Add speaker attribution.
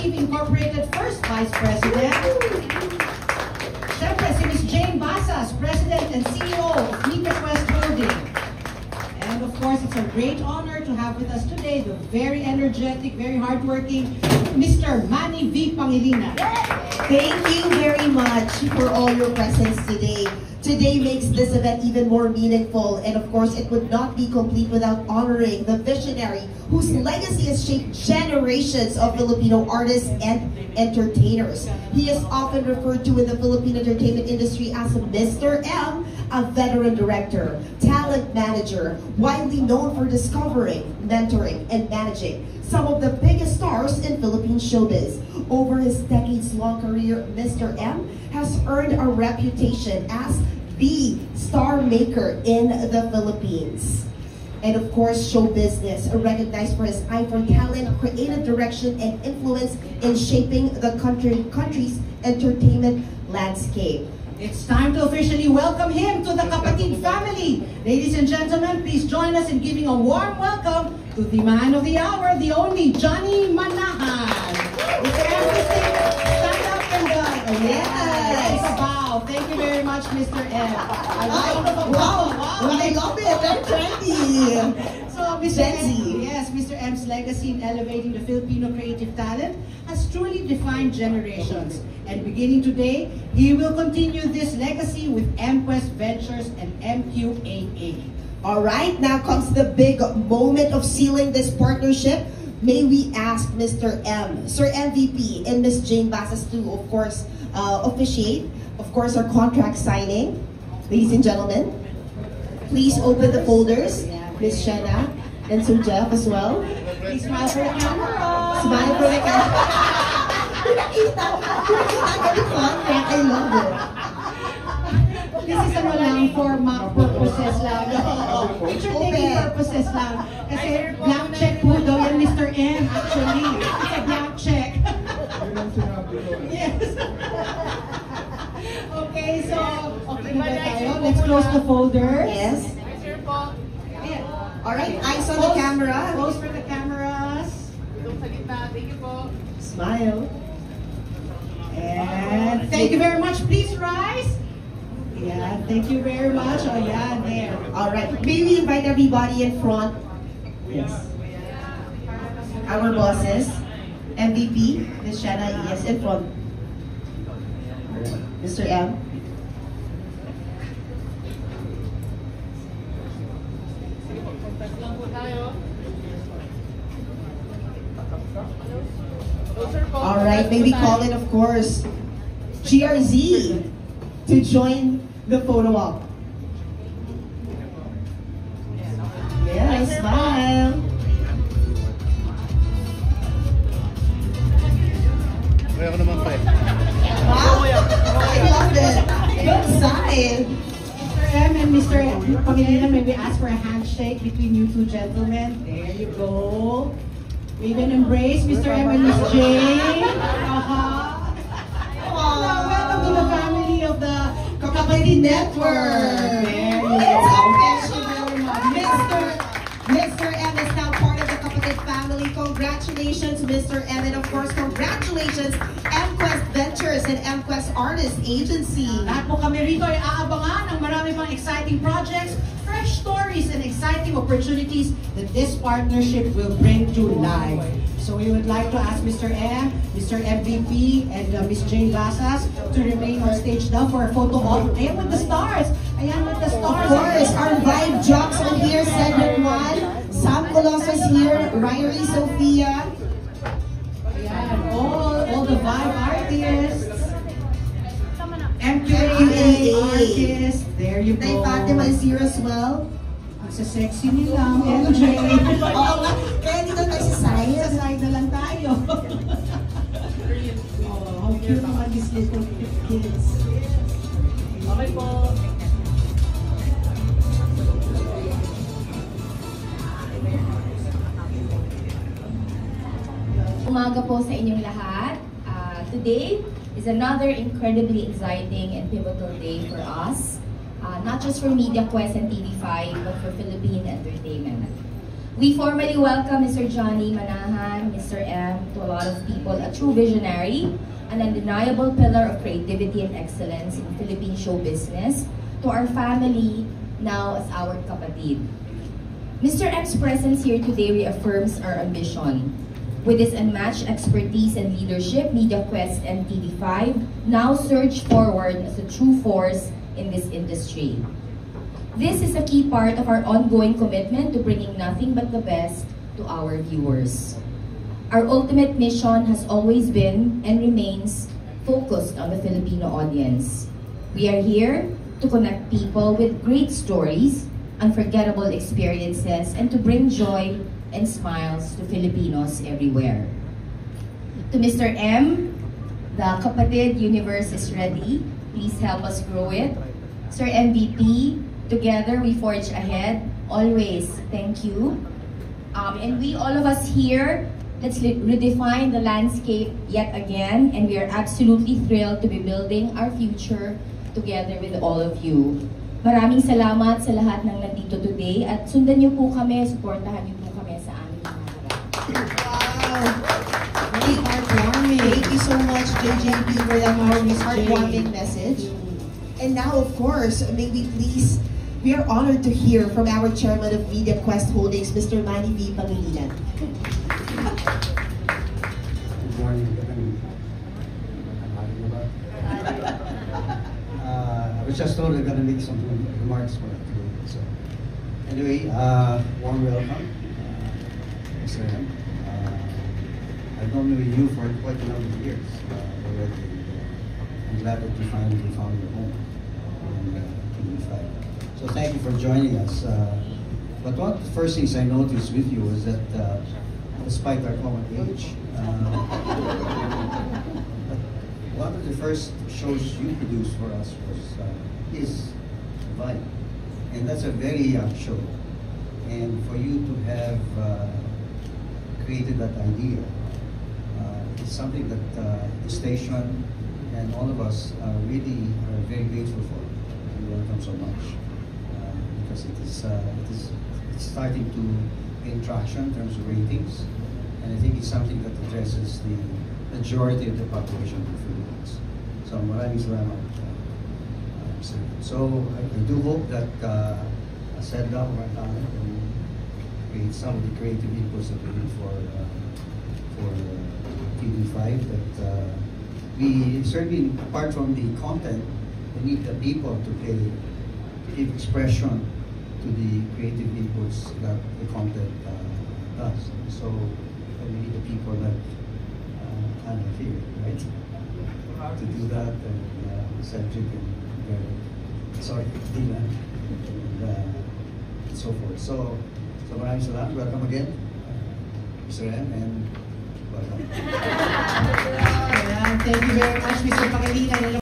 Speaker 1: Wave Incorporated First Vice President. Siyempre, si Ms. Jane Basas, President and CEO of Nika Quest Holding. And of course, it's a great honor to have with us today the very energetic, very hardworking Mr. Manny V. Pangilinan.
Speaker 2: Thank you very much for all your presence today. Today makes this event even more meaningful, and of course it would not be complete without honoring the visionary whose legacy has shaped generations of Filipino artists and entertainers. He is often referred to in the Philippine entertainment industry as Mr. M, a veteran director, talent manager, widely known for discovering, mentoring, and managing some of the biggest stars in Philippine showbiz. Over his decades-long career, Mr. M has earned a reputation as the star maker in the Philippines. And of course, show business, recognized for his eye for talent, creative direction, and influence in shaping the country's entertainment landscape.
Speaker 1: It's time to officially welcome him to the Kapatid family. Ladies and gentlemen, please join us in giving a warm welcome to the man of the hour, the only Johnny Manahan. Mr. M, stand up and yes, a bow. Thank you very much, Mr. M.
Speaker 2: Wow, I love it. Very trendy.
Speaker 1: So, Mr. M, yes, Mr. M's legacy in elevating the Filipino creative talent has truly defined generations. And beginning today, he will continue this legacy with MQuest Ventures and MQAA.
Speaker 2: All right, now comes the big moment of sealing this partnership. May we ask Mr. M, Sir MVP, and Ms. Jane Basas to, of course, officiate, of course, our contract signing. Ladies and gentlemen, please open the folders. Ms. Shana and Sir Jeff as well.
Speaker 1: Please smile for the camera.
Speaker 2: Smile for the camera. Pinakita the contract. I love it.
Speaker 1: This is lang for mock purposes lang. Picture taking purposes lang. Kasi blank check po daw yan, Mr. M, actually. It's a blank check. Yes. Okay, so, okay na ba tayo? Let's close the folder.
Speaker 2: Yes. Alright, eyes on the camera.
Speaker 1: Close for the cameras.
Speaker 3: Thank you po.
Speaker 2: Smile.
Speaker 1: And thank you very much. Please rise. Yeah, thank you very much. Oh, yeah, there.
Speaker 2: Alright, may we invite everybody in front? Yes. Our bosses, MVP, Ms. Shana Iyas in front. Mr. M. Alright, may we call in, of course, GRZ to join the photo op. Yes, smile.
Speaker 4: Kaya ko naman pa eh.
Speaker 2: Wow, I love it. Good side.
Speaker 1: Mr. M and Mr. Pangilinan, may we ask for a handshake between you two gentlemen? There you go. We can embrace Mr. M and Ms. Jane. Welcome to the family of the Kapatid Network. There you go.
Speaker 2: Mr. M is now part of the Kapatid family. Congratulations, Mr. M, and of course, congratulations, MQuest Ventures and MQuest Artist Agency.
Speaker 1: Lahat po kami rito ay aabangan ng marami pang exciting projects, fresh stories, and exciting opportunities that this partnership will bring to life. So we would like to ask Mr. M, Mr. MVP, and Ms. Jane Basas to remain on stage now for a photo op. Ayan with the stars. Ayan with the stars.
Speaker 2: Of course, our vibe jocks are here. Cedric Juan, Sam Colossus here, Ryrie Sophia.
Speaker 1: Ayan, all the vibe artists. MQAA artists. There you go.
Speaker 2: Fatima is here as well.
Speaker 1: Sa sexy nila, MJ.
Speaker 2: Oo nga, kaya dito tayo sa side.
Speaker 1: Sa side na lang tayo. Oh, how cute naman these little kids.
Speaker 3: Okay po.
Speaker 5: Umaga po sa inyong lahat. Today is another incredibly exciting and pivotal day for us. Not just for MediaQuest and TV5, but for Philippine entertainment. We formally welcome Mr. Johnny Manahan, Mr. M, to a lot of people, a true visionary, an undeniable pillar of creativity and excellence in Philippine show business, to our family, now as our kapatid. Mr. M's presence here today reaffirms our ambition. With his unmatched expertise and leadership, MediaQuest and TV5 now surge forward as a true force in this industry. This is a key part of our ongoing commitment to bringing nothing but the best to our viewers. Our ultimate mission has always been and remains focused on the Filipino audience. We are here to connect people with great stories, unforgettable experiences, and to bring joy and smiles to Filipinos everywhere. To Mr. M, the Kapatid Universe is ready. Please help us grow it. Sir MVP, together we forge ahead. Always, thank you. And we, all of us here, let's redefine the landscape yet again, and we are absolutely thrilled to be building our future together with all of you. Maraming salamat sa lahat ng nandito today at sundan niyo po kami, supportahan niyo po kami sa aming mga harap.
Speaker 2: Wow! Really heartwarming. Thank you so much, JJP, for that heartwarming message. And now, of course, we are honored to hear from our chairman of MediaQuest Holdings, Mr. Manny V. Pangilinan.
Speaker 6: Good morning. I was just told I'm going to make some remarks for that today. So, anyway, warm welcome, Mr. M. I've known you for quite a number of years already. I'm glad that you finally found your home on TV5. So thank you for joining us. But one of the first things I noticed with you was that despite our common age, one of the first shows you produced for us is Vibe. And that's a very young show. And for you to have created that idea, it's something that the station and all of us really are very grateful for. And welcome so much. Because it's starting to gain traction in terms of ratings. And I think it's something that addresses the majority of the population of the Philippines. So maraming salamat. So I do hope that Sedla or Talent can create some of the creative inputs that we need for TV5. That we certainly, apart from the content, we need the people to give expression to the creative inputs that the content does. So we need the people like Anna here, right? To do that, and Cedric and Dylan, and so forth. So maraming salamat. Welcome again, Mr. M, and welcome.
Speaker 1: Thank you very much, Mr. Pangilinan.